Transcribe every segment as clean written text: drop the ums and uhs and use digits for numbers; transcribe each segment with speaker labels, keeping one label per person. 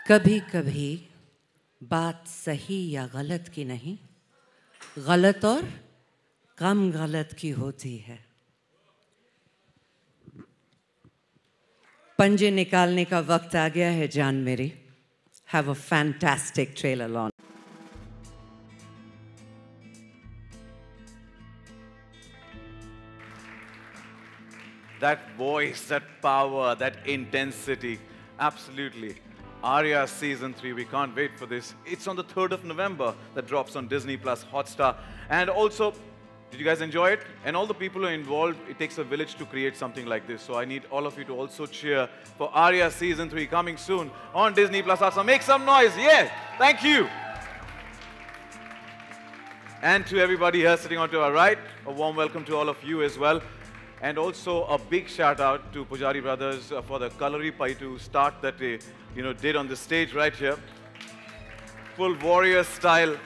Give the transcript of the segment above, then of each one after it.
Speaker 1: कभी कभी बात सही या गलत की नहीं, गलत और कम गलत की होती है। पंजे निकालने का वक्त आ गया है जान मेरी। Have a fantastic trailer launch.
Speaker 2: That voice, that power, that intensity. Absolutely. Aarya Season 3, we can't wait for this. It's on the 3rd of November that drops on Disney Plus Hotstar. And also, did you guys enjoy it? And all the people who are involved, it takes a village to create something like this. So I need all of you to also cheer for Aarya Season 3 coming soon on Disney Plus Hotstar. Make some noise. Yeah, thank you. And to everybody here sitting on to our right, a warm welcome to all of you as well. And also a big shout out to Pujari brothers for the Kalari Paitu start that they did on the stage right here. Full warrior style.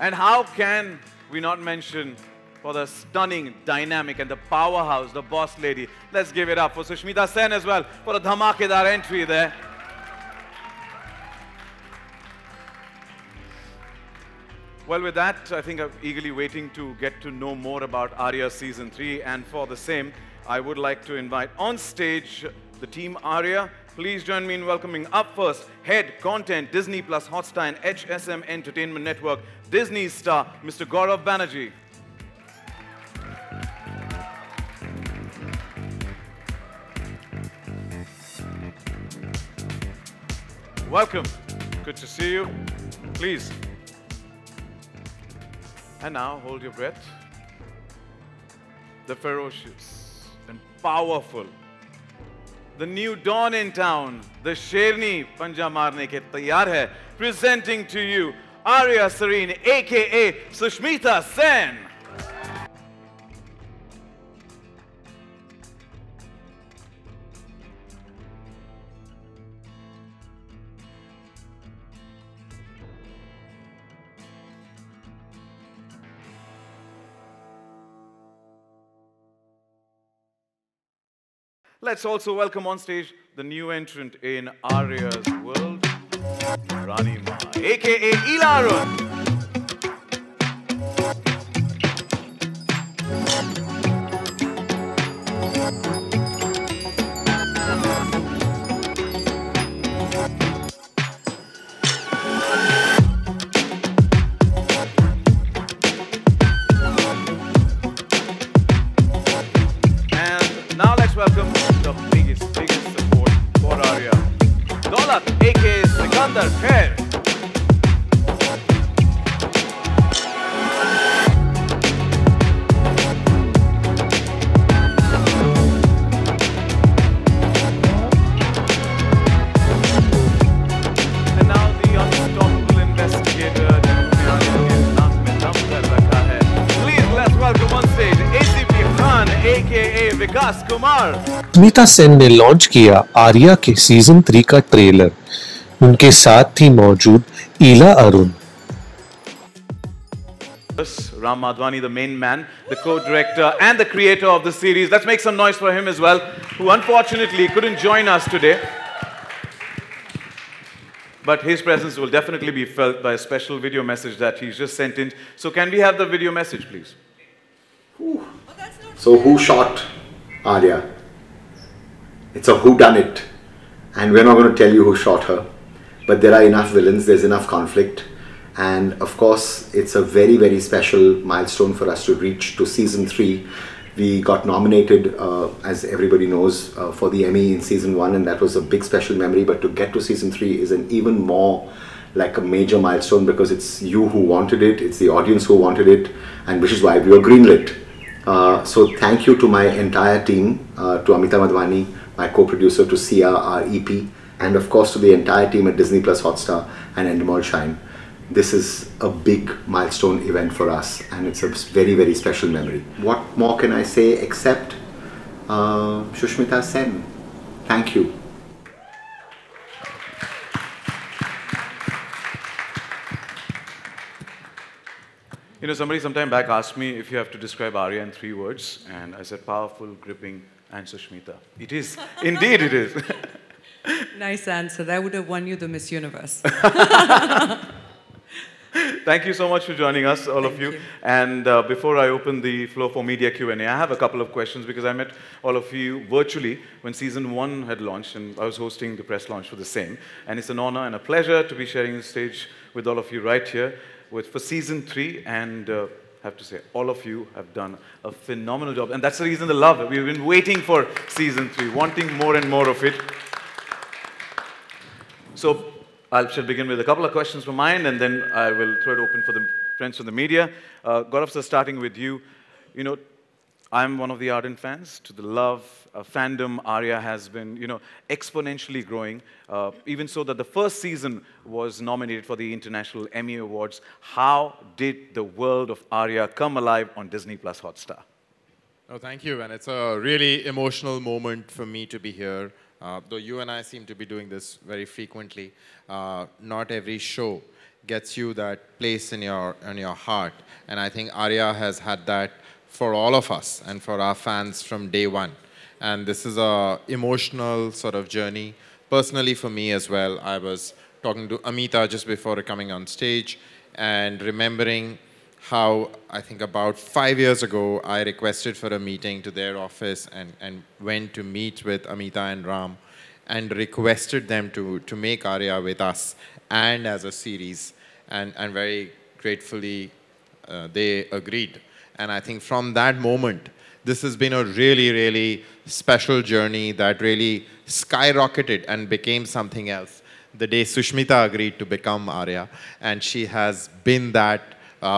Speaker 2: And how can we not mention for the stunning dynamic and the powerhouse, the boss lady. Let's give it up for Sushmita Sen as well for a dhamakedar entry there. Well, with that, I think I'm eagerly waiting to get to know more about Aarya Season 3. And for the same, I would like to invite on stage the team Aarya. Please join me in welcoming up first, Head Content, Disney Plus Hotstar and HSM Entertainment Network, Disney star, Mr. Gaurav Banerjee. Welcome. Good to see you. Please. And now, hold your breath. The ferocious and powerful, the new dawn in town, the Sherni Panja Marne ke taiyar hai, presenting to you Aarya Serene, aka Sushmita Sen. Let's also welcome on stage the new entrant in Aarya's world, Rani Ma, aka Arun. And now let's welcome the biggest support for Aarya, Daulat, aka Sikander, Kher. And now the unstoppable investigator, please let's welcome on stage ACP Khan, aka Vikas Kumar.
Speaker 3: Sushmita Sen ने launch किया आर्या के season 3 का trailer. उनके साथ थी मौजूद ईला Arun.
Speaker 2: Ram Madhwani, the main man, the co-director and the creator of the series. Let's make some noise for him as well, who unfortunately couldn't join us today. But his presence will definitely be felt by a special video message that he's just sent in. So can we have the video message, please?
Speaker 4: So who shot Aarya? It's a whodunit, and we're not going to tell you who shot her, but there are enough villains, there's enough conflict, and of course it's a very, very special milestone for us to reach to season 3. We got nominated, as everybody knows, for the Emmy in season 1, and that was a big special memory, but to get to season 3 is an even more like a major milestone, because it's you who wanted it, it's the audience who wanted it, and which is why we were greenlit. So thank you to my entire team, to Amita Madhwani, my co-producer, to Sia, our EP, and of course to the entire team at Disney Plus Hotstar and Endemol Shine. This is a big milestone event for us, and it's a very, very special memory. What more can I say except Sushmita Sen? Thank you.
Speaker 2: You know, somebody sometime back asked me if you have to describe Aarya in 3 words, and I said powerful, gripping, and Sushmita. It is. Indeed it is.
Speaker 1: Nice answer. That would have won you the Miss Universe.
Speaker 2: Thank you so much for joining us, all of you.
Speaker 1: Thank you.
Speaker 2: And before I open the floor for media Q&A, I have a couple of questions because I met all of you virtually when season 1 had launched, and I was hosting the press launch for the same. And it's an honor and a pleasure to be sharing the stage with all of you right here for season 3. And I have to say, all of you have done a phenomenal job. And that's the reason the love. We've been waiting for season 3, wanting more and more of it. So I shall begin with a couple of questions from mine, and then I will throw it open for the friends from the media. Gaurav sir, starting with you. You know, I'm one of the ardent fans. To the love, fandom, Aarya has been, exponentially growing. Even so that the first season was nominated for the International Emmy Awards. How did the world of Aarya come alive on Disney Plus Hotstar?
Speaker 5: Oh, thank you, and it's a really emotional moment for me to be here. Though you and I seem to be doing this very frequently, not every show gets you that place in your heart. And I think Aarya has had that for all of us and for our fans from day one. And this is a emotional sort of journey. Personally for me as well, I was talking to Amita just before coming on stage and remembering how I think about 5 years ago, I requested for a meeting to their office and went to meet with Amita and Ram and requested them to make Aarya with us and as a series. And very gratefully, they agreed. And I think from that moment, this has been a really, really special journey that really skyrocketed and became something else the day Sushmita agreed to become Aarya. And she has been that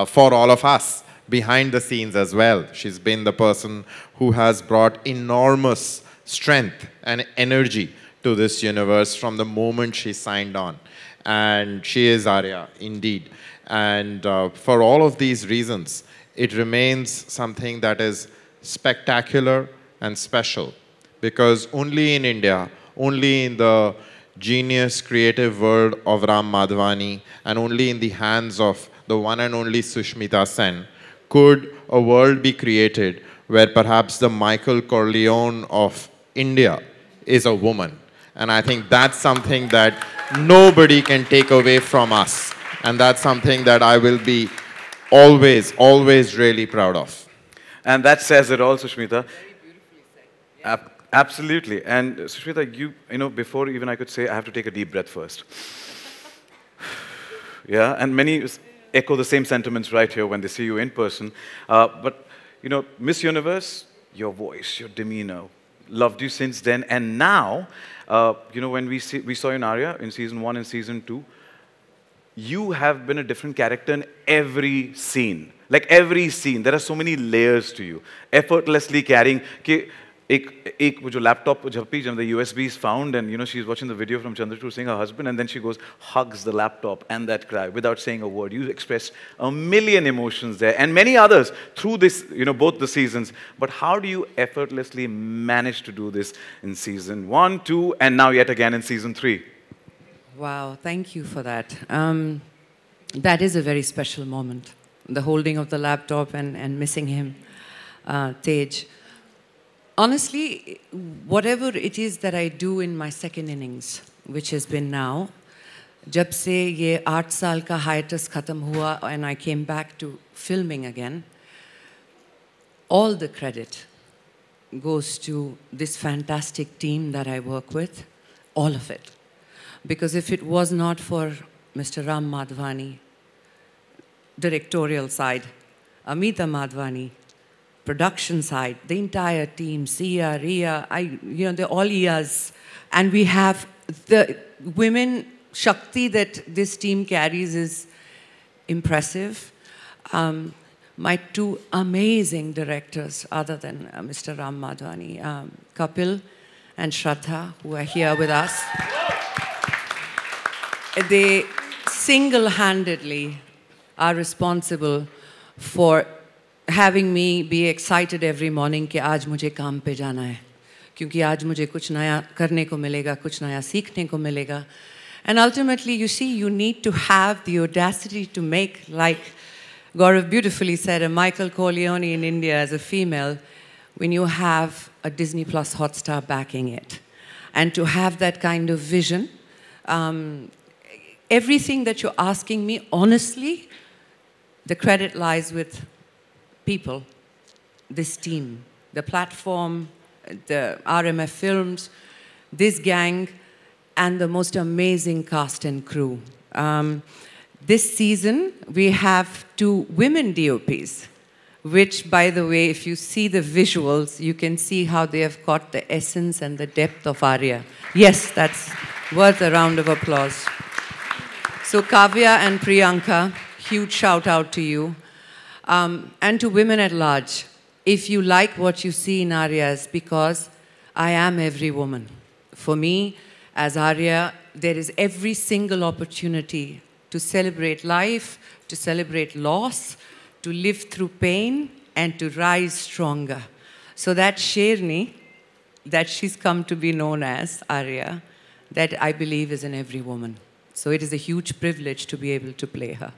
Speaker 5: for all of us, behind the scenes as well. She's been the person who has brought enormous strength and energy to this universe from the moment she signed on. And she is Aarya, indeed. And for all of these reasons, it remains something that is spectacular and special. Because only in India, only in the genius creative world of Ram Madhvani, and only in the hands of the one and only Sushmita Sen, could a world be created where perhaps the Michael Corleone of India is a woman. And I think that's something that nobody can take away from us. And that's something that I will be always, always really proud of.
Speaker 2: And that says it all, Sushmita. Very beautifully said. Yeah. Absolutely. And Sushmita, you know, before even I could say, I have to take a deep breath first. Yeah, and many echo the same sentiments right here when they see you in person. But, you know, Miss Universe, your voice, your demeanor, loved you since then. And now, you know, when we saw you in Aarya in season 1 and season 2, you have been a different character in every scene. Like every scene, there are so many layers to you. Effortlessly carrying... एक वो जो laptop झप्पी जब the USB is found and you know she's watching the video from Chandrachud seeing her husband and then she goes hugs the laptop and that cry without saying a word. You expressed a million emotions there and many others through this, you know, both the seasons. But how do you effortlessly manage to do this in season 1, 2 and now yet again in season 3?
Speaker 1: Wow, thank you for that. That is a very special moment. The holding of the laptop and missing him, Tej. Honestly, whatever it is that I do in my second innings, which has been now, जब से ये 8 साल का hiatus खत्म हुआ and I came back to filming again, all the credit goes to this fantastic team that I work with, all of it. Because if it was not for Mr. Ram Madhvani, directorial side, Amita Madhvani, production side, the entire team, Sia, Riya, you know, they're all Iyas. And we have the women Shakti that this team carries is impressive. My 2 amazing directors, other than Mr. Ram Madhvani, Kapil and Shraddha, who are here with us. They single-handedly are responsible for having me be excited every morning कि आज मुझे काम पे जाना है क्योंकि आज मुझे कुछ नया करने को मिलेगा कुछ नया सीखने को मिलेगा and ultimately you see you need to have the audacity to make, like Gaurav beautifully said, a Michael Corleone in India as a female when you have a Disney Plus Hotstar backing it and to have that kind of vision. Everything that you're asking me, honestly, the credit lies with people, this team, the platform, the RMF Films, this gang, and the most amazing cast and crew. This season, we have 2 women DOPs, which, by the way, if you see the visuals, you can see how they have got the essence and the depth of Aarya. Yes, that's worth a round of applause. So Kavya and Priyanka, huge shout out to you. And to women at large, if you like what you see in Aarya, it's because I am every woman. For me, as Aarya, there is every single opportunity to celebrate life, to celebrate loss, to live through pain, and to rise stronger. So that Sherni, that she's come to be known as, Aarya, that I believe is in every woman. So it is a huge privilege to be able to play her.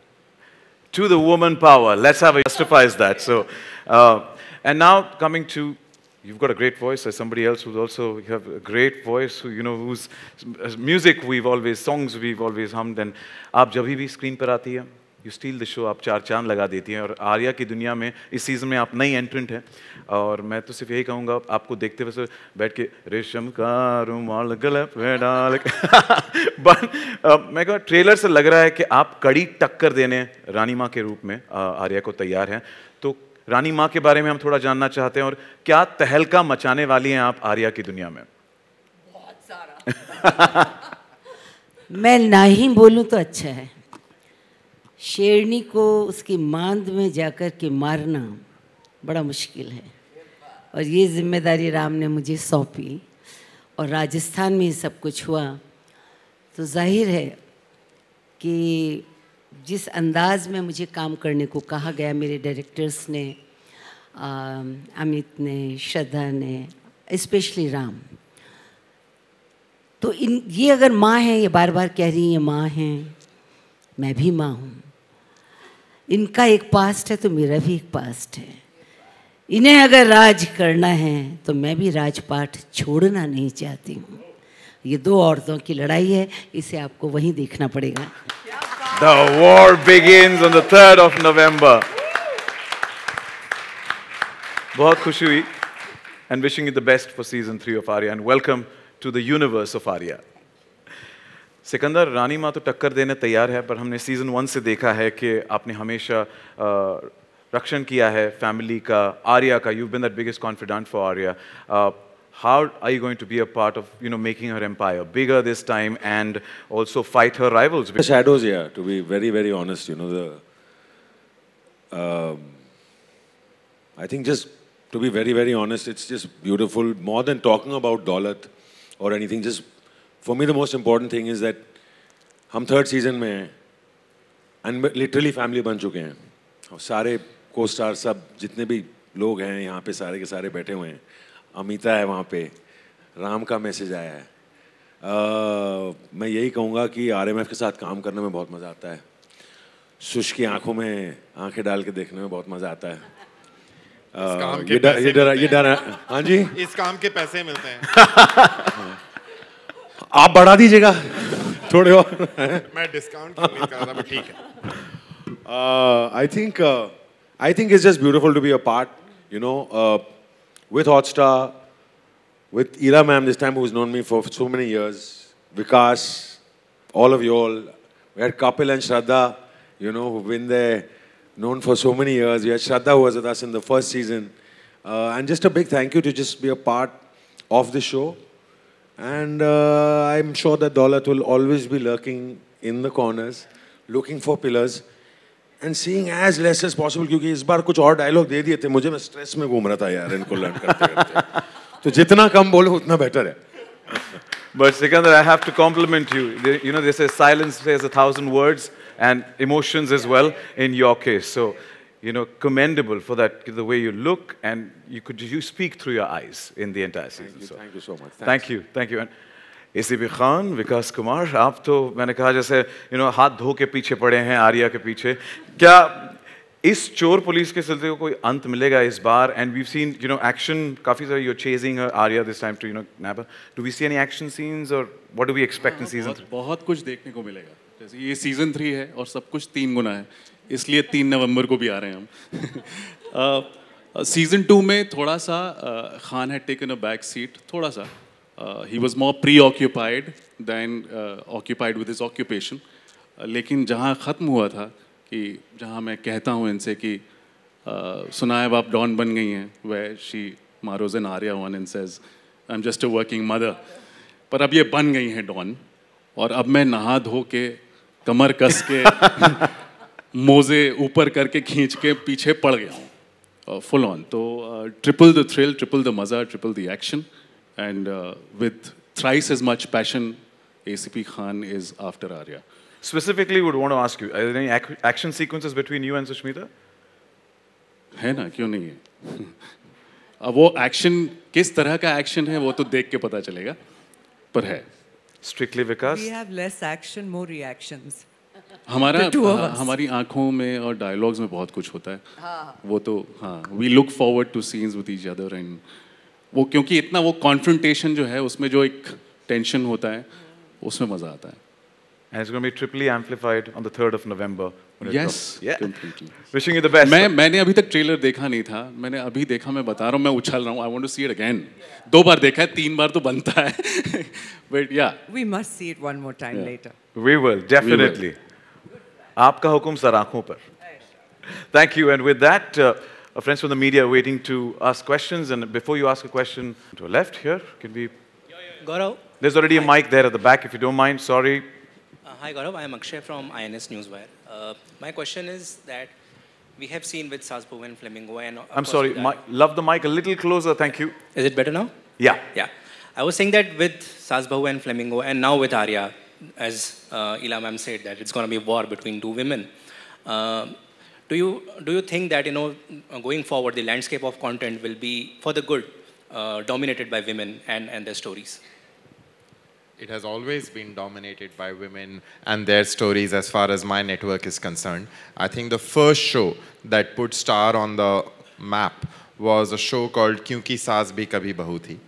Speaker 2: To the woman power. Let's have a justifies that. So, and now coming to, you've got a great voice. There's somebody else who's also, you have a great voice, who, you know, whose music we've always, songs we've always hummed. And आप जब भी screen पर आती है, you steal the show, आप 4 चांद लगा देती हैं. और आर्या की दुनिया में इस सीजन में आप नई एंट्रेंट हैं. और मैं तो सिर्फ यही कहूँगा, आपको देखते हुए बैठ के रेशम का रुमाल गले पे डाल के मैं कहा ट्रेलर से लग रहा है कि आप कड़ी टक्कर देने रानी माँ के रूप में आर्या को तैयार हैं. तो रानी माँ के बारे में हम थोड़ा जानना चाहते हैं, और क्या तहलका मचाने वाली हैं आप आर्या की दुनिया में?
Speaker 1: बहुत सारा.
Speaker 6: मैं ना ही बोलूं तो अच्छा है. शेरनी को उसकी मांद में जाकर के मारना बड़ा मुश्किल है, और ये जिम्मेदारी राम ने मुझे सौंपी, और राजस्थान में सब कुछ हुआ. तो जाहिर है कि जिस अंदाज में मुझे काम करने को कहा गया, मेरे डायरेक्टर्स ने, अमित ने, श्रद्धा ने, स्पेशली राम, तो ये अगर माँ है, ये बार बार कह रही हैं माँ हैं, मैं भी माँ हूँ. इनका एक पास्ट है तो मेरा भी एक पास्ट है. इन्हें अगर राज करना है तो मैं भी राजपाट छोड़ना नहीं चाहती हूँ. ये 2 औरतों की लड़ाई है, इसे आपको वहीं देखना पड़ेगा.
Speaker 2: The war begins on the 3rd of November. बहुत खुशी हुई, and wishing you the best for season 3 of Aarya, and welcome to the universe of Aarya. Sikandar, रानी माँ तो टक्कर देने तैयार है, पर हमने सीजन 1 से देखा है कि आपने हमेशा रक्षण किया है फैमिली का, आर्या का. You've been that biggest confidant for Aarya. How are you going to be a part of, you know, making her empire bigger this time and also fight her rivals?
Speaker 7: The shadows, yeah, to be very, very honest, you know, I think just to be very, very honest, it's just beautiful. More than talking about Daulat or anything, just for me the most important thing is that हम 3rd season में हैं and literally family बन चुके हैं. और सारे co-stars सब जितने भी लोग हैं यहाँ पे सारे के सारे बैठे हुए हैं. अमिता है वहाँ पे, राम का मैसेज आया है. मैं यही कहूँगा कि आरएमएफ के साथ काम करने में बहुत मज़ा आता है. सुश की आंखों में आंखें डाल के देखने में बहुत मज़ा आता है. ये डर हाँ जी,
Speaker 5: इस काम के पैसे मिलते हैं.
Speaker 7: आप बढ़ा दीजिएगा थोड़े और.
Speaker 5: मैं डिस्काउंट नहीं कर रहा, ठीक है.
Speaker 7: I think it's just beautiful to be a part, you know, with Hotstar, with Ira ma'am this time, who's known me for so many years, Vikas, all of you all. We had Kapil and Shraddha, you know, who've been there, known for so many years. We had Shraddha who was with us in the 1st season. And just a big thank you to just be a part of the show. And I'm sure that Daulat will always be lurking in the corners, looking for pillars, and seeing as less as possible. क्योंकि इस बार कुछ और dialogue दे दिए थे मुझे, मैं stress में घूम रहा था यार इनको लर्न करते करते. तो जितना कम बोलो उतना बेटर है.
Speaker 2: But Sikander, I have to compliment you. You know, they say silence says 1,000 words, and emotions as well in your case. So, you know, commendable for that, the way you look, and you speak through your eyes in the entire season.
Speaker 7: Thank you so much.
Speaker 2: Thank you. And ACP Khan, Vikas, Kumar, आप तो मैंने कहा जैसे, you know, हाथ धो के पीछे पड़े हैं आर्या के पीछे. क्या इस चोर पुलिस के सिलसिले को कोई अंत मिलेगा इस बार? And we've seen, you know, action. काफी सारे you're chasing Aarya this time to, you know, nab her. Do we see any action scenes or what do we expect in season 3?
Speaker 8: बहुत कुछ देखने को मिलेगा. जैसे ये सीजन 3 है और सब कुछ 3 गुना है, इसलिए 3 नवंबर को भी आ रहे हैं हम. सीजन 2 में थोड़ा सा Khan had taken a back seat, थोड़ा सा. He was more preoccupied than occupied with his occupation. लेकिन जहाँ ख़त्म हुआ था कि जहाँ मैं कहता हूँ इनसे कि सुना है आप डॉन बन गई हैं, where she मारोज an Arya one and says I am just a working mother, पर अब ये बन गई हैं डॉन, और अब मैं नहा धो के कमर कस के मोजे ऊपर करके खींच के पीछे पड़ गया हूँ फुल ऑन. तो triple the thrill, triple the मज़ा, triple the action, and with thrice as much passion ACP Khan is after Aarya.
Speaker 2: Specifically, would want to ask you, are there any action sequences between you and Sushmita?
Speaker 8: है ना, क्यों नहीं है. अब वो action किस तरह का एक्शन है वो तो देख के पता चलेगा, पर है.
Speaker 2: Strictly Vikas?
Speaker 1: We have less action, more reactions.
Speaker 8: हमारी आंखों में और डायलॉग्स में बहुत कुछ होता है. वो तो हाँ, we look forward to scenes with each other, and वो क्योंकि इतना वो कॉन्फ्रंटेशन जो है उसमें जो एक टेंशन होता है उसमें मजा आता है.
Speaker 2: And it's going to be triply amplified on the 3rd of November.
Speaker 8: Yes, completely.
Speaker 2: Wishing you the best.
Speaker 8: मैंने अभी तक ट्रेलर देखा नहीं था, मैंने अभी देखा, मैं बता रहा हूँ, मैं उछल रहा हूँ. I want to see it again. 2 बार देखा है, 3 बार तो बनता है. But yeah.
Speaker 1: We must see it one more time later.
Speaker 2: We will, definitely. आपका हुक्म सर आँखों पर. Thank you. And with that, our friends from the media are waiting to ask questions. And before you ask a question, to our left here, can we...
Speaker 9: Gaurav.
Speaker 2: There's already a mic there at the back, if you don't mind. Sorry.
Speaker 9: Hi Gaurav, I am Akshay from INS Newswire. My question is that we have seen with Sasbo and Flamingo and...
Speaker 2: I'm sorry, love the mic a little closer, thank you.
Speaker 9: Is it better now?
Speaker 2: Yeah.
Speaker 9: Yeah. I was saying that with Sasbahu and Flamingo and now with Aarya, as Ila ma'am said, that it's going to be a war between 2 women. Do you think that, you know, going forward, the landscape of content will be, for the good, dominated by women and their stories?
Speaker 5: It has always been dominated by women and their stories as far as my network is concerned. I think the first show that put Star on the map was a show called Kyunki Saas Bhi Kabhi Bahu Thi.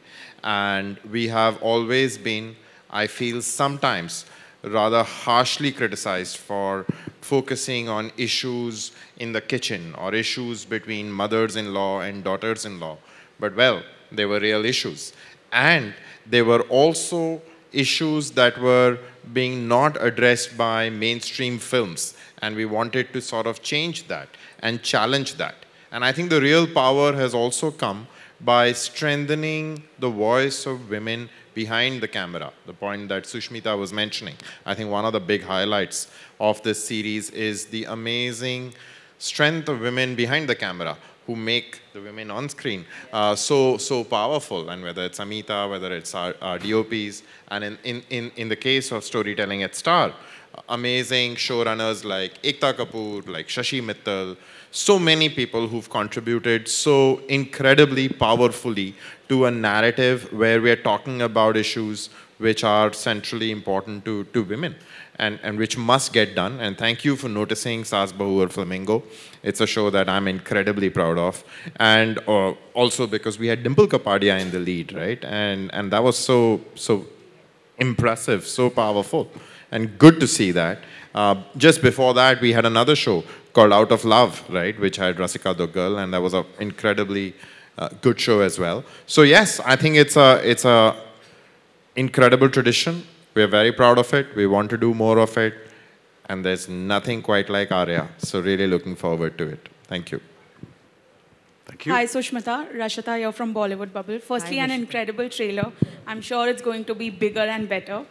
Speaker 5: And we have always been, I feel sometimes, rather harshly criticized for focusing on issues in the kitchen or issues between mothers-in-law and daughters-in-law. But well, they were real issues. And they were also issues that were being not addressed by mainstream films, and we wanted to sort of change that and challenge that. And I think the real power has also come by strengthening the voice of women behind the camera, the point that Sushmita was mentioning. I think one of the big highlights of this series is the amazing strength of women behind the camera who make the women on screen so powerful, and whether it's Amita, whether it's our DOPs, and in the case of storytelling at Star, amazing showrunners like Ekta Kapoor, like Shashi Mittal, so many people who've contributed so incredibly powerfully to a narrative where we are talking about issues which are centrally important to women and which must get done. And thank you for noticing Saas Bahu or Flamingo. It's a show that I'm incredibly proud of. And also because we had Dimple Kapadia in the lead, right? And that was so impressive, so powerful. And good to see that. Just before that, we had another show called Out of Love, right? Which had Rasika Duggal, and that was an incredibly good show as well. So yes, I think it's a incredible tradition. We're very proud of it. We want to do more of it. And there's nothing quite like Aarya. So really looking forward to it. Thank you.
Speaker 2: Thank you.
Speaker 10: Hi, Sushmita. Rashita here from Bollywood Bubble. Firstly, an incredible trailer. I'm sure it's going to be bigger and better.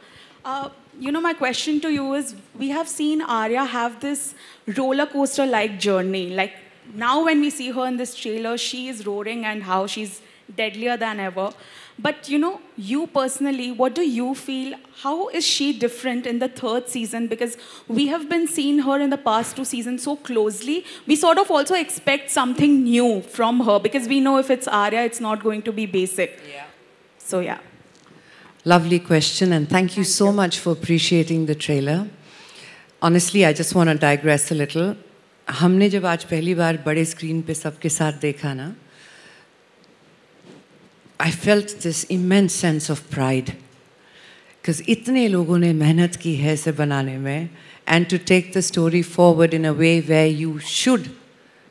Speaker 10: You know, my question to you is, we have seen Aarya have this roller coaster-like journey. Like, now when we see her in this trailer, she is roaring and how she's deadlier than ever. But, you know, you personally, what do you feel? How is she different in the 3rd season? Because we have been seeing her in the past 2 seasons so closely. We sort of also expect something new from her because we know if it's Aarya, it's not going to be basic. Yeah. So, yeah.
Speaker 1: Lovely question, and thank you so much for appreciating the trailer. Honestly, I just want to digress a little. हमने जब आज पहली बार बड़े screen पे सबके साथ देखा ना, I felt this immense sense of pride. Because इतने लोगों ने मेहनत की है इसे बनाने में, and to take the story forward in a way where you should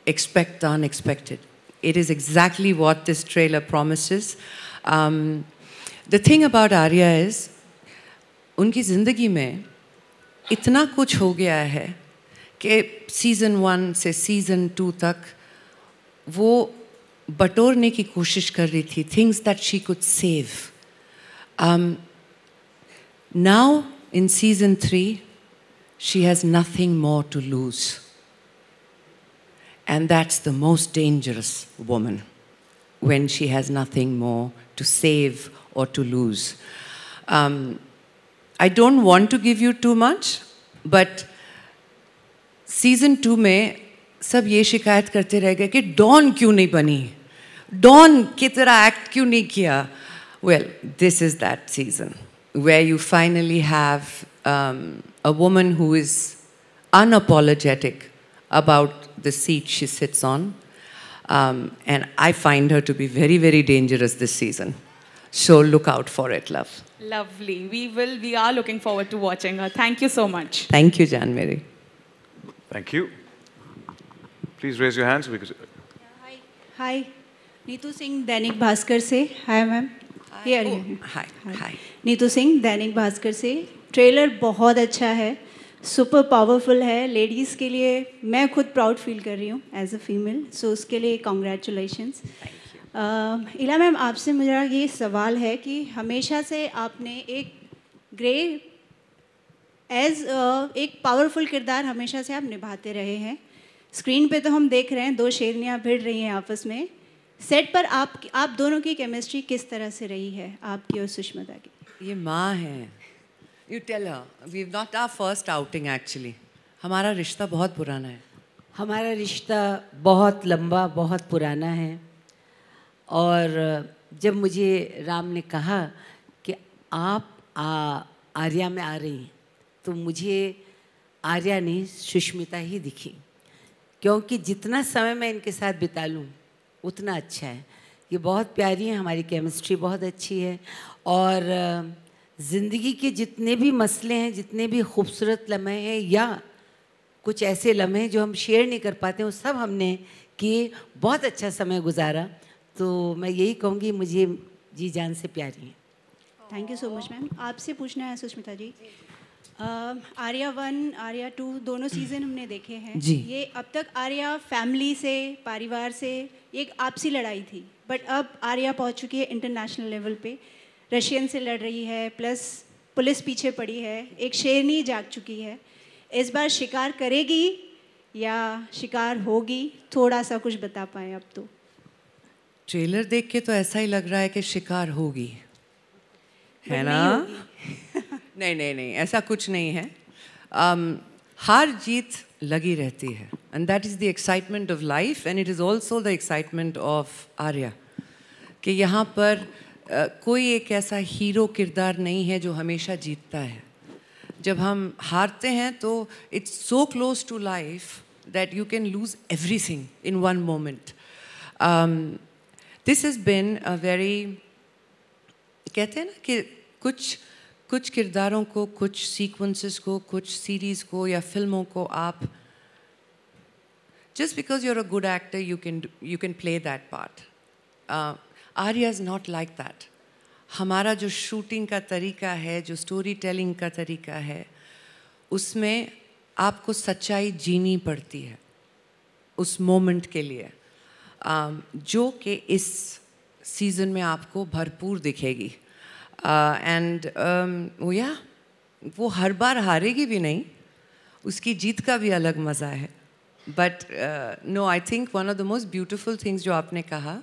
Speaker 1: expect the unexpected. It is exactly what this trailer promises. The thing about Aarya is, उनकी ज़िंदगी में इतना कुछ हो गया है कि सीज़न 1 से सीज़न 2 तक वो बटोरने की कोशिश कर रही थी, things that she could save. Now, in season 3, she has nothing more to lose. And that's the most dangerous woman, when she has nothing more to save or to lose. I don't want to give you too much, but season 2 में सब ये शिकायत करते रह गए कि don क्यों नहीं बनी, डॉन की तरह एक्ट क्यों नहीं किया. Well, this is that season where you finally have a woman who is unapologetic about the seat she sits on. And I find her to be very, very dangerous this season. So look out for it, love.
Speaker 10: Lovely. We are looking forward to watching her. Thank you so much.
Speaker 1: Thank you, Jan Mary.
Speaker 2: Thank you. Please raise your hands because.
Speaker 11: Hi. Neetu Singh Dainik Bhaskar से. Hi ma'am.
Speaker 1: Hi.
Speaker 11: Neetu Singh Dainik Bhaskar से. Trailer बहुत अच्छा है, super powerful है. Ladies के लिए मैं खुद प्राउड फील कर रही हूँ एज अ फीमेल, सो उसके लिए कॉन्ग्रेचुलेशंस. इला मैम, आपसे मेरा ये सवाल है कि हमेशा से आपने एक ग्रे एज एक पावरफुल किरदार हमेशा से आप निभाते रहे हैं. स्क्रीन पे तो हम देख रहे हैं 2 शेरनियाँ भिड़ रही हैं आपस में. सेट पर आप दोनों की केमिस्ट्री किस तरह से रही है, आपकी और सुष्मिता की?
Speaker 1: ये माँ है. You tell her. We've not our first outing actually. हमारा रिश्ता बहुत पुराना है.
Speaker 6: हमारा रिश्ता बहुत लंबा, बहुत पुराना है. और जब मुझे राम ने कहा कि आप आर्या में आ रही हैं, तो मुझे आर्या नहीं सुष्मिता ही दिखी. क्योंकि जितना समय मैं इनके साथ बिता लूँ उतना अच्छा है. ये बहुत प्यारी हैं, हमारी केमिस्ट्री बहुत अच्छी है. और ज़िंदगी के जितने भी मसले हैं, जितने भी खूबसूरत लम्हे हैं या कुछ ऐसे लम्हे जो हम शेयर नहीं कर पाते, वो सब हमने किए. बहुत अच्छा समय गुजारा. तो मैं यही कहूँगी, मुझे जी जान से प्यारी हैं.
Speaker 11: Thank you so much ma'am. आपसे पूछना है सुष्मिता जी, आर्या 1, आर्या 2 दोनों सीज़न हमने देखे हैं
Speaker 1: जी.
Speaker 11: ये अब तक आर्या फैमिली से, परिवार से एक आपसी लड़ाई थी, बट अब आर्या पहुंच चुकी है इंटरनेशनल लेवल पे. रशियन से लड़ रही है, प्लस पुलिस पीछे पड़ी है, एक शेरनी जाग चुकी है. इस बार शिकार करेगी या शिकार होगी? थोड़ा सा कुछ बता पाएँ अब तो.
Speaker 1: ट्रेलर देख के तो ऐसा ही लग रहा है कि शिकार होगी, है ना? नहीं, ऐसा कुछ नहीं है. हार जीत लगी रहती है, and that is the excitement of life, and it is also the excitement of Aarya. कि यहाँ पर कोई एक ऐसा हीरो किरदार नहीं है जो हमेशा जीतता है. जब हम हारते हैं तो it's so close to life that you can lose everything in one moment. This has been a very, कहते हैं ना कि कुछ किरदारों को, कुछ सीक्वेंसेस को, कुछ सीरीज़ को या फिल्मों को आप just because you're a good actor you can play that part. Aarya is not like that. हमारा जो शूटिंग का तरीका है, जो स्टोरी टेलिंग का तरीका है, उसमें आपको सच्चाई जीनी पड़ती है उस मोमेंट के लिए, जो कि इस सीज़न में आपको भरपूर दिखेगी. एंड वो हर बार हारेगी भी नहीं, उसकी जीत का भी अलग मज़ा है. But no, I think one of the most beautiful things जो आपने कहा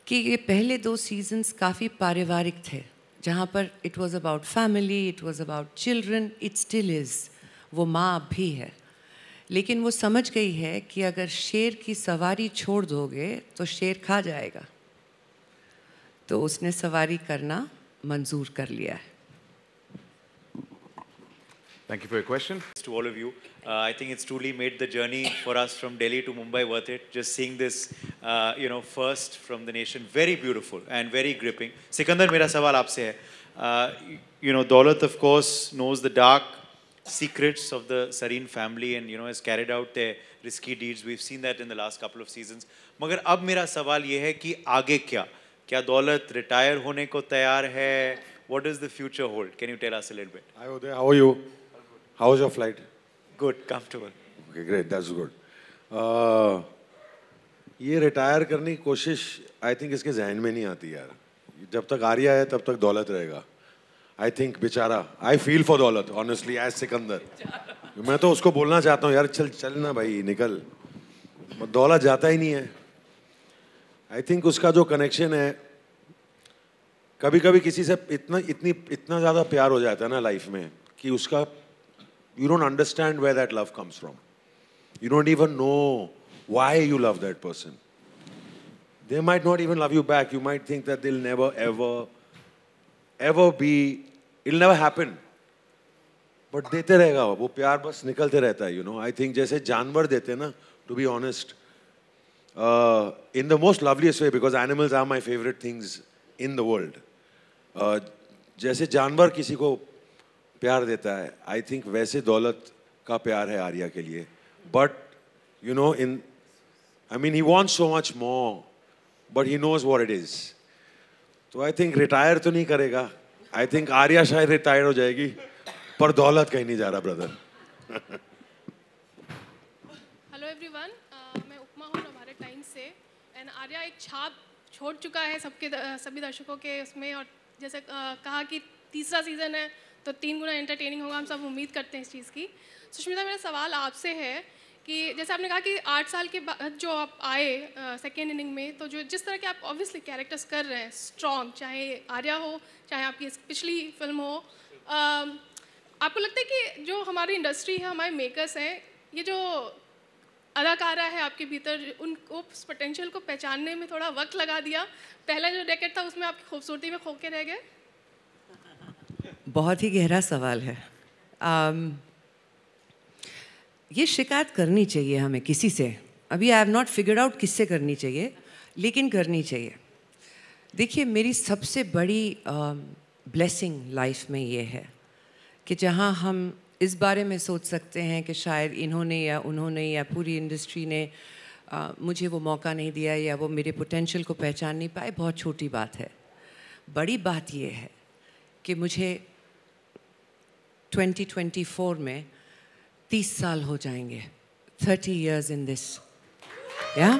Speaker 1: कि ये पहले 2 सीजन्स काफ़ी पारिवारिक थे, जहाँ पर it was about family, it was about children, it still is. वो माँ भी है, लेकिन वो समझ गई है कि अगर शेर की सवारी छोड़ दोगे तो शेर खा जाएगा, तो उसने सवारी करना मंजूर कर लिया है.
Speaker 2: Thank you for your question.
Speaker 12: To all of you, I think it's truly made the journey for us from Delhi to Mumbai worth it. Just seeing this, first from the nation, very beautiful and very gripping. Sikander, मेरा सवाल आपसे है. Daulat, of course, knows the dark secrets of the Sareen family and, has carried out their risky deeds. We've seen that in the last couple of seasons. मगर अब मेरा सवाल ये है कि आगे क्या? क्या दौलत रिटायर होने को तैयार है? What does the future hold? Can you tell us a little bit?
Speaker 7: Hi, Uday. How are you? How was your flight?
Speaker 12: Good, comfortable.
Speaker 7: Okay, great. That's good. ये रिटायर करने की कोशिश आई थिंक इसके जहन में नहीं आती यार. जब तक आर्या है तब तक दौलत रहेगा. आई थिंक बेचारा, आई फील फॉर दौलत ऑनेस्टली एज सिकंदर. मैं तो उसको बोलना चाहता हूँ यार, चल ना भाई निकल. दौलत जाता ही नहीं है. आई थिंक उसका जो कनेक्शन है, कभी कभी किसी से इतना ज़्यादा प्यार हो जाता है ना लाइफ में कि उसका you don't understand where that love comes from. You don't even know why you love that person. They might not even love you back. You might think that they'll never, ever be, it'll never happen. But देते रहेगा वो प्यार, बस निकलते रहता है, I think जैसे जानवर देते ना, to be honest, in the most loveliest way, because animals are my favorite things in the world. जैसे जानवर किसी को प्यार देता है, आई थिंक वैसे दौलत का प्यार है आर्या के लिए. But he wants so much more, but he knows what it is. तो आई थिंक रिटायर तो नहीं करेगा. आई थिंक आर्या शायद रिटायर हो जाएगी, पर दौलत कहीं नहीं जा रहा ब्रदर.
Speaker 13: हेलो एवरीवन, मैं उपमा हूँ हमारे टाइम से. एंड आर्या एक छाप छोड़ चुका है सभी दर्शकों के उसमें. और जैसे कहा कि तीसरा सीजन है तो 3 गुना एंटरटेनिंग होगा. हम सब उम्मीद करते हैं इस चीज़ की. सुष्मिता, मेरा सवाल आपसे है कि जैसे आपने कहा कि 8 साल के बाद जो आप आए सेकेंड इनिंग में, तो जो जिस तरह के आप ऑब्वियसली कैरेक्टर्स कर रहे हैं स्ट्रॉन्ग, चाहे आर्या हो चाहे आपकी पिछली फिल्म हो, आपको लगता है कि जो हमारी इंडस्ट्री है, हमारे मेकर्स हैं, ये जो अदाकारा है आपके भीतर, उनको उस पोटेंशियल को पहचानने में थोड़ा वक्त लगा दिया? पहला जो डेकेड था उसमें आपकी खूबसूरती में खो के रह गए?
Speaker 1: बहुत ही गहरा सवाल है. ये शिकायत करनी चाहिए हमें किसी से. अभी I have not figured out किससे करनी चाहिए, लेकिन करनी चाहिए. देखिए, मेरी सबसे बड़ी ब्लेसिंग लाइफ में ये है कि जहाँ हम इस बारे में सोच सकते हैं कि शायद इन्होंने या उन्होंने या पूरी इंडस्ट्री ने मुझे वो मौका नहीं दिया या वो मेरे पोटेंशियल को पहचान नहीं पाए, बहुत छोटी बात है. बड़ी बात ये है कि मुझे 2024 में 30 साल हो जाएंगे. 30 years in this. Yeah?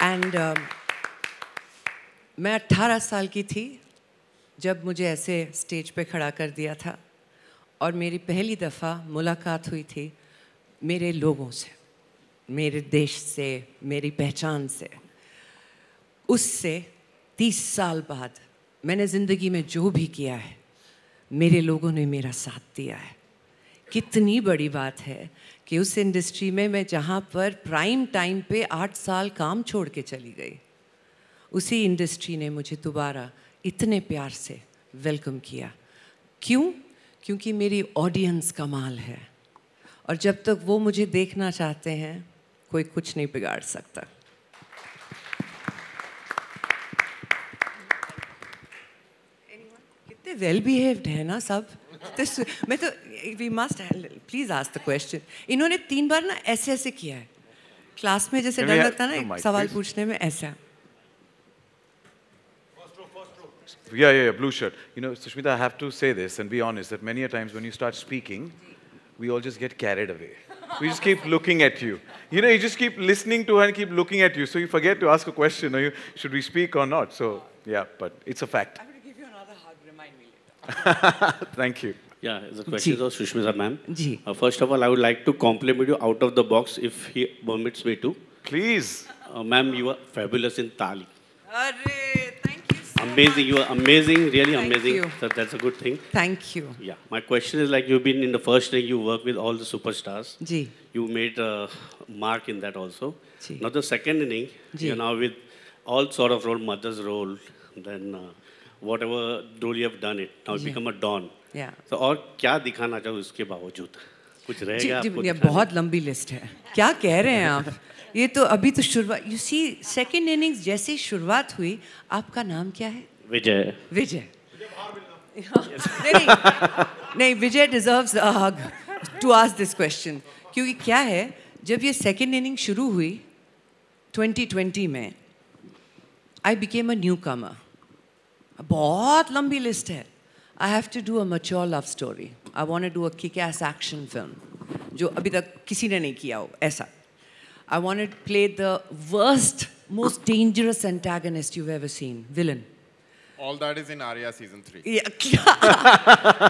Speaker 1: And मैं 18 साल की थी जब मुझे ऐसे स्टेज पे खड़ा कर दिया था, और मेरी पहली दफ़ा मुलाकात हुई थी मेरे लोगों से, मेरे देश से, मेरी पहचान से. उससे 30 साल बाद मैंने ज़िंदगी में जो भी किया है, मेरे लोगों ने मेरा साथ दिया है. कितनी बड़ी बात है कि उस इंडस्ट्री में मैं जहाँ पर प्राइम टाइम पे 8 साल काम छोड़ के चली गई, उसी इंडस्ट्री ने मुझे दोबारा इतने प्यार से वेलकम किया. क्यों? क्योंकि मेरी ऑडियंस कमाल है, और जब तक वो मुझे देखना चाहते हैं, कोई कुछ नहीं बिगाड़ सकता. कितने वेल बिहेव्ड है ना सब. मैं तो we must please ask the question. इन्होंने 3 बार ना ऐसे ऐसे किया है क्लास में, जैसे डर लगता है ना सवाल पूछने में, ऐसा.
Speaker 2: Yeah, blue shirt. Sushmita, I have to say this and be honest that many a times when you start speaking, we all just get carried away. We just keep looking at you. You just keep listening to her and keep looking at you. So you forget to ask a question, should we speak or not? So, yeah, but it's a fact.
Speaker 1: I'm going to give you another hug, remind me later.
Speaker 2: Thank you.
Speaker 14: Yeah, the question is of Sushmita ma'am.
Speaker 1: Ji.
Speaker 14: First of all, I would like to compliment you out of the box, if he permits me to.
Speaker 2: Please.
Speaker 14: Ma'am, you are fabulous in Tali.
Speaker 1: Arre, thank you so
Speaker 14: Amazing, you are amazing, really
Speaker 1: Thank
Speaker 14: amazing.
Speaker 1: you.
Speaker 14: So that's a good thing.
Speaker 1: Thank you.
Speaker 14: Yeah, my question is like you've been in the first ring, you work with all the superstars.
Speaker 1: Ji.
Speaker 14: You made a mark in that also.
Speaker 1: Ji.
Speaker 14: Now the second inning,
Speaker 1: Ji.
Speaker 14: you're now with all sort of role, mother's role, then whatever role you have done it, now you
Speaker 1: Ji.
Speaker 14: become a Don.
Speaker 1: Yeah.
Speaker 14: तो और क्या दिखाना चाहो इसके बावजूद कुछ रहेगा आपको
Speaker 1: ये
Speaker 14: दिखाने?
Speaker 1: बहुत लंबी लिस्ट है. क्या कह रहे हैं आप? ये तो अभी तो शुरुआत. You see, second innings जैसे शुरुआत हुई, आपका नाम क्या है?
Speaker 14: विजय.
Speaker 1: विजय. नहीं, विजय deserves a hug to ask this question. क्योंकि क्या है, जब ये second inning शुरू हुई 2020 में, I became a newcomer. बहुत लंबी लिस्ट है. I have to do a mature love story. I want to do a kick-ass action film, जो अभी तक किसी ने नहीं किया हो ऐसा. I want to play the worst, most dangerous antagonist you've ever seen, villain.
Speaker 5: All that is in Aarya season 3.
Speaker 1: Yeah.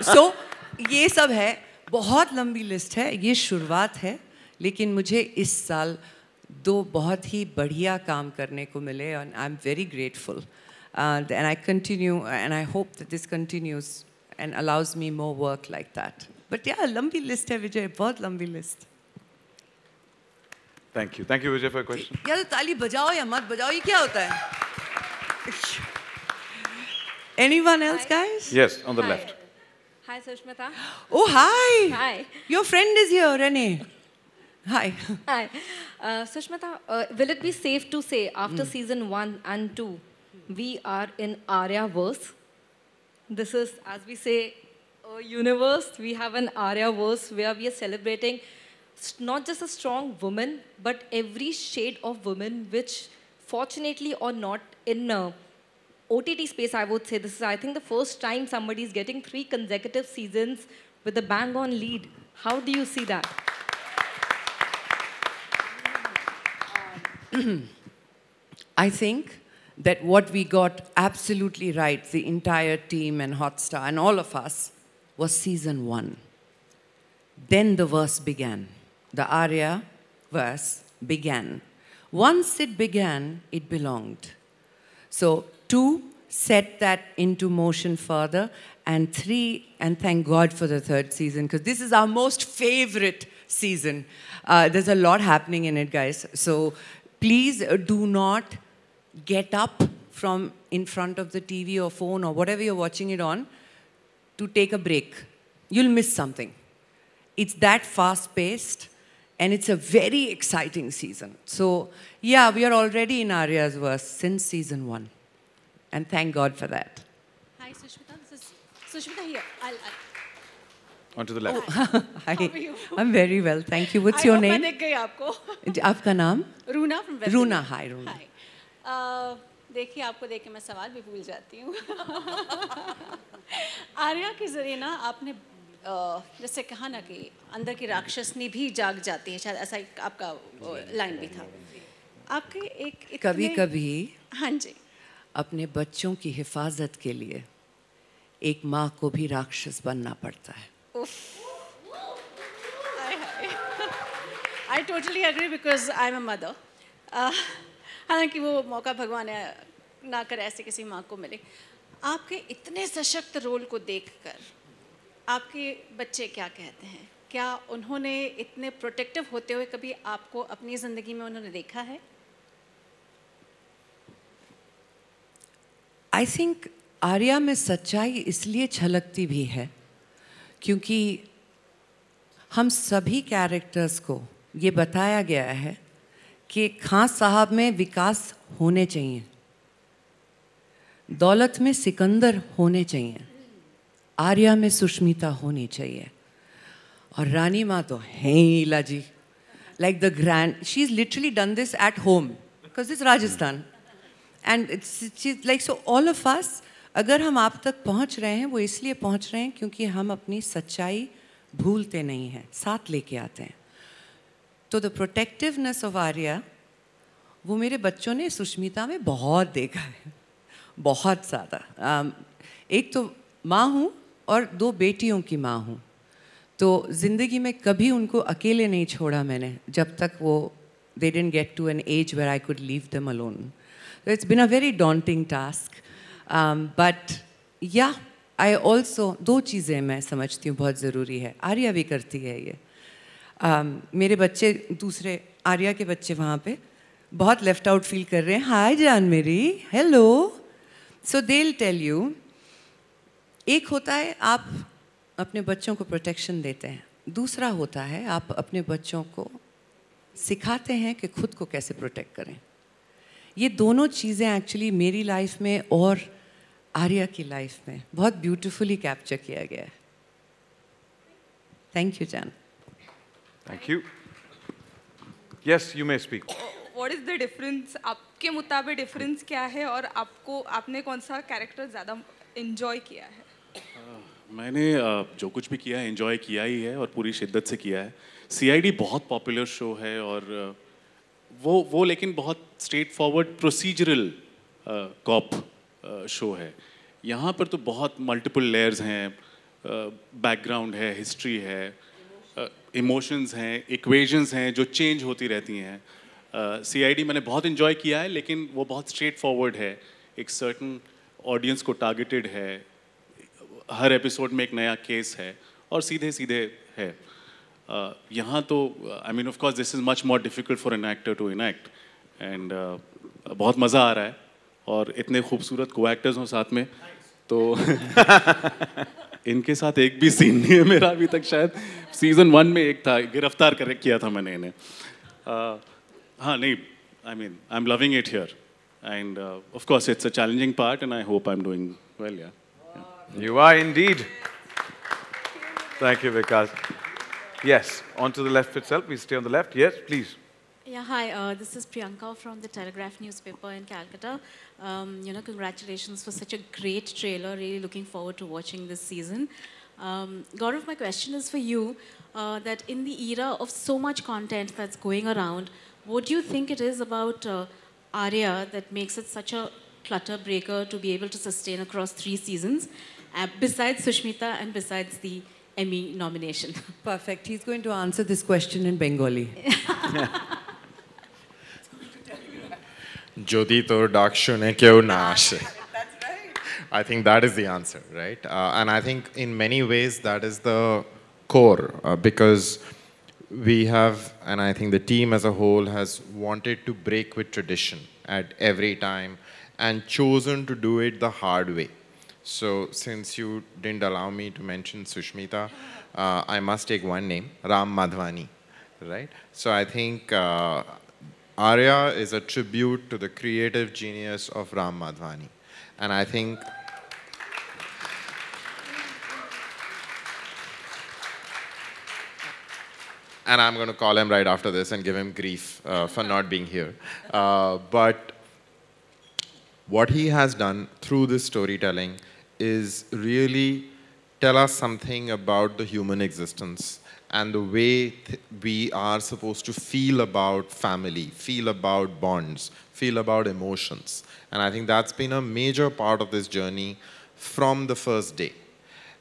Speaker 1: So ये सब है. बहुत लंबी लिस्ट है. ये शुरुआत है. लेकिन मुझे इस साल 2 बहुत ही बढ़िया काम करने को मिले and I'm very grateful. And I continue and I hope that this continues and allows me more work like that. But yeah, लंबी लिस्ट है विजय. बहुत लंबी list.
Speaker 2: Thank you. Thank you, Vijay, for your question.
Speaker 1: या तो ताली बजाओ या मत बजाओ. ये क्या होता है? Anyone else, guys?
Speaker 2: Yes, on the left.
Speaker 15: Hi, Sushmita.
Speaker 1: Oh, hi.
Speaker 15: Hi.
Speaker 1: Your friend is here, Renee. Hi.
Speaker 15: Hi. Sushmita, will it be safe to say after season 1 and 2, we are in Aarya-verse? This is, as we say, a universe. We have an Aarya-verse where we are celebrating not just a strong woman, but every shade of woman, which fortunately or not in OTT space, I would say, this is, I think, the first time somebody is getting 3 consecutive seasons with a bang-on lead. How do you see that?
Speaker 1: I think that what we got absolutely right, the entire team and Hotstar and all of us, was season 1. Then the verse began. The Aarya verse began. Once it began, it belonged. So 2 set that into motion further, and 3, and thank God for the 3rd season, because this is our most favorite season. There's a lot happening in it, guys. So please do not get up from in front of the TV or phone or whatever you're watching it on to take a break. You'll miss something. It's that fast-paced, and it's a very exciting season. So yeah, we are already in Aarya's verse since season 1. And thank God for that.
Speaker 16: Hi, Sushmita. This is Sushmita here.
Speaker 2: On to the left.
Speaker 1: Hi.
Speaker 16: How are you?
Speaker 1: I'm very well, thank you. What's your name?
Speaker 16: मैं देख गई आपको.
Speaker 1: आपका नाम?
Speaker 16: Runa from West
Speaker 1: Runa.
Speaker 16: Indies.
Speaker 1: Hi, Runa.
Speaker 16: Hi. देखिए आपको देख के मैं सवाल भी भूल जाती हूँ. आर्या के जरिए ना आपने जैसे कहा ना कि अंदर की राक्षसनी भी जाग जाती है, शायद ऐसा आपका लाइन भी था. आपके एक
Speaker 1: कभी-कभी
Speaker 16: हाँ जी
Speaker 1: अपने बच्चों की हिफाजत के लिए एक माँ को भी राक्षस बनना पड़ता है.
Speaker 16: I totally agree because I'm a mother. हालांकि वो मौका भगवान ना करे ऐसे किसी माँ को मिले. आपके इतने सशक्त रोल को देखकर आपके बच्चे क्या कहते हैं? क्या उन्होंने इतने प्रोटेक्टिव होते हुए कभी आपको अपनी ज़िंदगी में उन्होंने देखा है?
Speaker 1: I think आर्या में सच्चाई इसलिए छलकती भी है क्योंकि हम सभी कैरेक्टर्स को ये बताया गया है कि खान साहब में विकास होने चाहिए, दौलत में सिकंदर होने चाहिए, आर्या में सुष्मिता होनी चाहिए, और रानी माँ तो हैं ही ईला जी. Like the grand, she's literally done this at home because it's Rajasthan. And she's like, so all of us, अगर हम आप तक पहुँच रहे हैं वो इसलिए पहुँच रहे हैं क्योंकि हम अपनी सच्चाई भूलते नहीं हैं, साथ लेके आते हैं. तो द प्रोटेक्टिवनेस ऑफ आर्या वो मेरे बच्चों ने सुष्मिता में बहुत देखा है, बहुत ज़्यादा. एक तो माँ हूँ और 2 बेटियों की माँ हूँ, तो ज़िंदगी में कभी उनको अकेले नहीं छोड़ा मैंने जब तक वो they didn't get to an age where I could leave them alone. So it's been a very daunting task. But yeah, I also 2 चीज़ें मैं समझती हूँ बहुत ज़रूरी है. आर्या भी करती है ये. मेरे बच्चे दूसरे आर्या के बच्चे वहाँ पे बहुत लेफ्ट आउट फील कर रहे हैं. हाय जान मेरी, hello. So they will tell you, एक होता है आप अपने बच्चों को प्रोटेक्शन देते हैं, दूसरा होता है आप अपने बच्चों को सिखाते हैं कि खुद को कैसे प्रोटेक्ट करें। ये दोनों चीज़ें एक्चुअली मेरी लाइफ में और आर्या की लाइफ में बहुत ब्यूटीफुली कैप्चर किया गया है। थैंक यू जान।
Speaker 2: Thank you. Yes, you may speak.
Speaker 17: What is the difference, आपके मुताबिक डिफरेंस क्या है, और आपने कौन सा कैरेक्टर ज़्यादा एंजॉय किया है?
Speaker 8: मैंने जो कुछ भी किया है एंजॉय किया ही है और पूरी शिद्दत से किया है। सीआईडी बहुत पॉपुलर शो है और वो लेकिन बहुत straightforward procedural cop show है। यहाँ पर तो बहुत मल्टीपल लेयर्स हैं, बैकग्राउंड है, हिस्ट्री है, इमोशंस हैं, इक्वेशंस हैं जो चेंज होती रहती हैं। सीआईडी मैंने बहुत एंजॉय किया है लेकिन वो बहुत स्ट्रेट फॉरवर्ड है, एक सर्टन ऑडियंस को टारगेटेड है, हर एपिसोड में एक नया केस है और सीधे सीधे है। यहाँ तो I mean of course this is much more difficult for an actor to enact and बहुत मज़ा आ रहा है और इतने खूबसूरत को एक्टर्स हों साथ में, तो इनके साथ एक भी सीन नहीं है मेरा अभी तक। शायद सीज़न 1 में एक था, गिरफ्तार कर किया था मैंने इन्हें। हाँ नहीं, I mean I am loving it here end of course it's a challenging part and I hope I am doing well. या
Speaker 2: You are indeed. Thank you, Vikas. Yes, on to the left itself. We stay on the left. Yes, please.
Speaker 18: Yeah, hi. This is Priyanka from the Telegraph newspaper in Calcutta. Congratulations for such a great trailer. Really looking forward to watching this season. Gaurav, my question is for you. That in the era of so much content that's going around, what do you think it is about Aarya that makes it such a clutter breaker to be able to sustain across 3 seasons, besides Sushmita and besides the Emmy nomination?
Speaker 1: Perfect. He's going to answer this question in Bengali.
Speaker 5: Jodi tor dakshune keu na ashe. I think that is the answer, right? And I think in many ways that is the core, because we have, and I think the team as a whole has wanted to break with tradition at every time and chosen to do it the hard way. So since you didn't allow me to mention Sushmita, I must take one name, Ram Madhvani, right? So I think Aarya is a tribute to the creative genius of Ram Madhvani. And I think and I'm going to call him right after this and give him grief for not being here. But what he has done through this storytelling is really tell us something about the human existence and the way we are supposed to feel about family, feel about bonds, feel about emotions. And I think that's been a major part of this journey from the first day.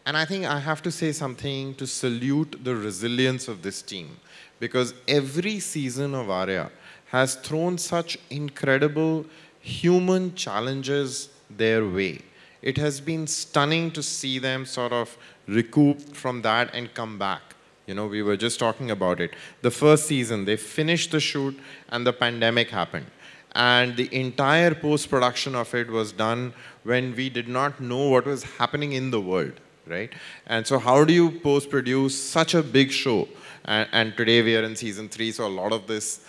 Speaker 5: And I think I have to say something to salute the resilience of this team, because every season of Aarya has thrown such incredible human challenges their way. It has been stunning to see them sort of recoup from that and come back. You know, we were just talking about it. The first season, they finished the shoot and the pandemic happened. And the entire post-production of it was done when we did not know what was happening in the world, right? And so how do you post-produce such a big show? And today we are in season 3, so a lot of this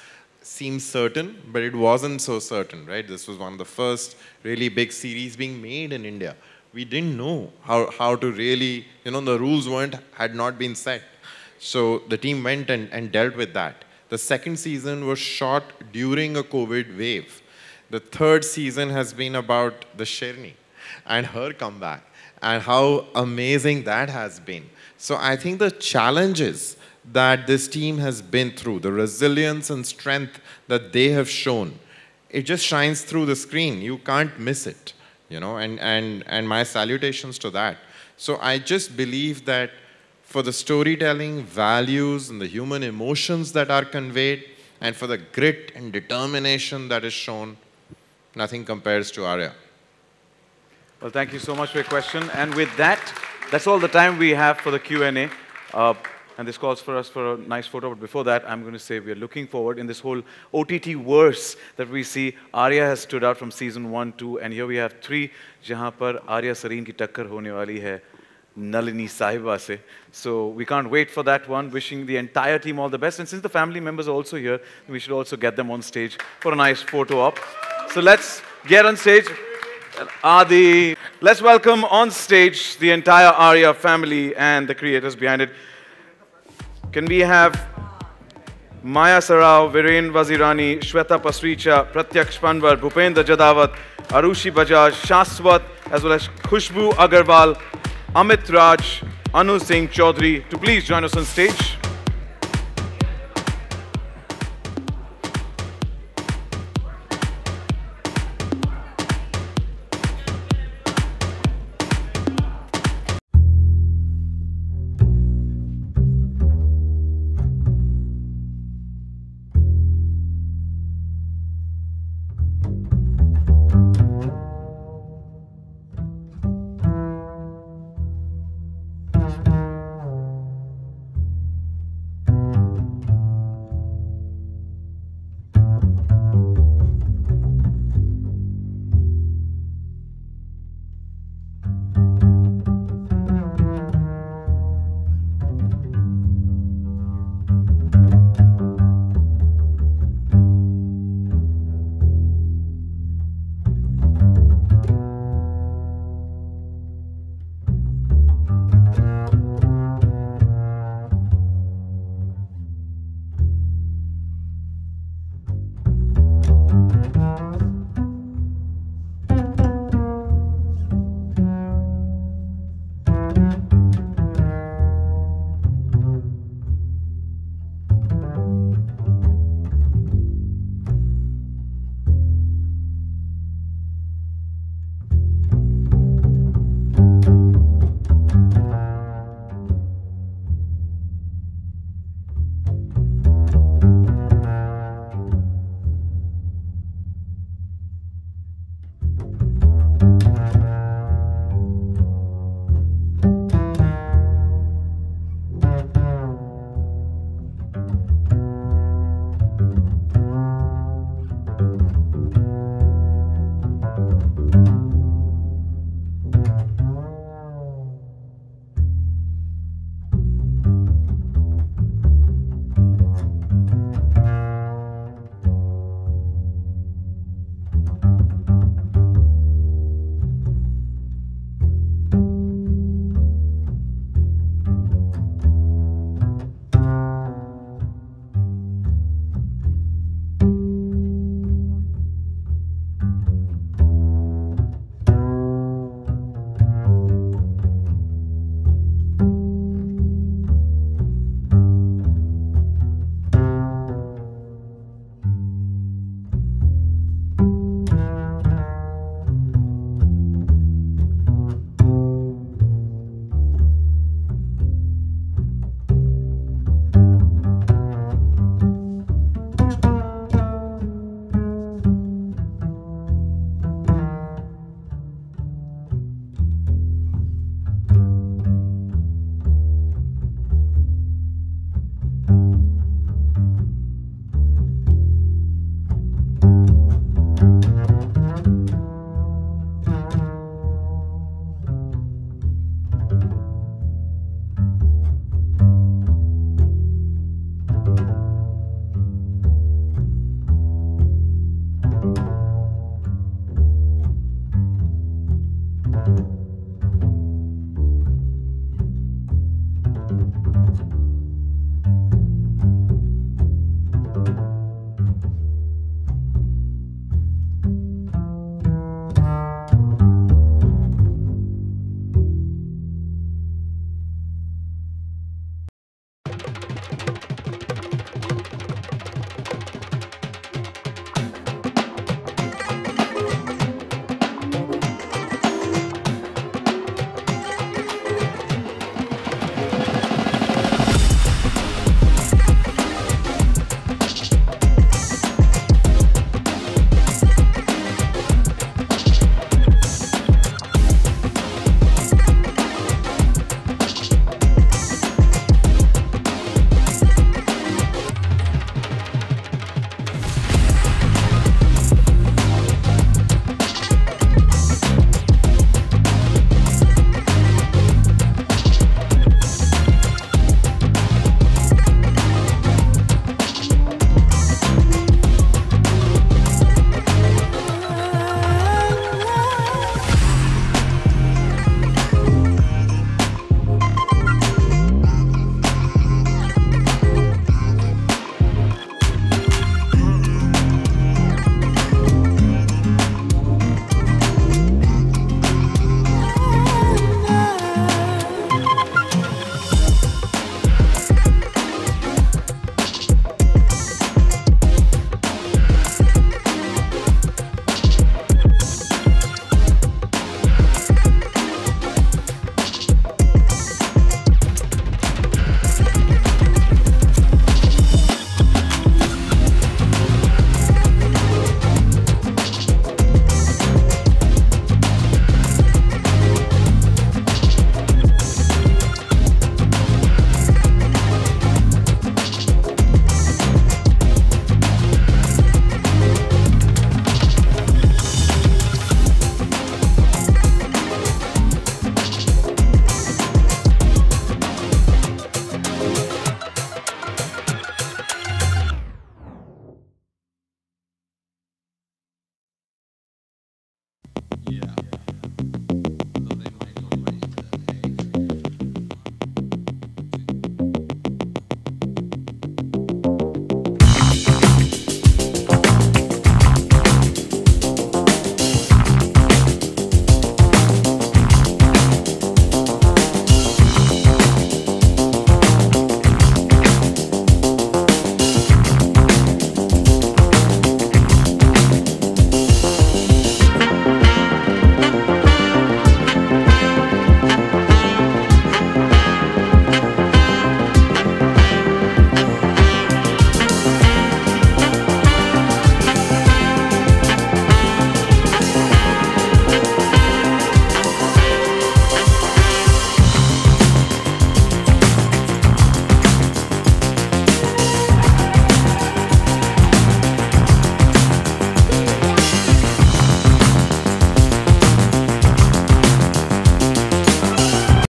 Speaker 5: seems certain, but it wasn't so certain, right? This was one of the first really big series being made in India. We didn't know how to really, you know, the rules had not been set. So the team went and dealt with that. The second season was shot during a COVID wave. The third season has been about the Sherni and her comeback and how amazing that has been. So I think the challenges that this team has been through, the resilience and strength that they have shown, it just shines through the screen. You can't miss it, you know, and my salutations to that. So I just believe that for the storytelling values and the human emotions that are conveyed, and for the grit and determination that is shown, nothing compares to Aarya.
Speaker 2: Well, thank you so much for your question. And with that, that's all the time we have for the Q&A. And this calls for us for a nice photo. But before that, I'm going to say we are looking forward in this whole OTT verse that we see. Aarya has stood out from season 1, 2, and here we have 3, जहाँ पर Aarya Sareen की टक्कर होने वाली है. Nalini Sahiba se. So we can't wait for that one. Wishing the entire team all the best. And since the family members are also here, we should also get them on stage for a nice photo op. So let's get on stage. Adi, let's welcome on stage the entire Aarya family and the creators behind it. Can we have Maya Sarao, Viren Vazirani, Shweta Pasricha, Pratyaksh Panwar, Bhupendra Jadawat, Arushi Bajaj, Shaswat, as well as Khushbu Agarwal, Amit Raj, Anu Singh Chaudhary to please join us on stage.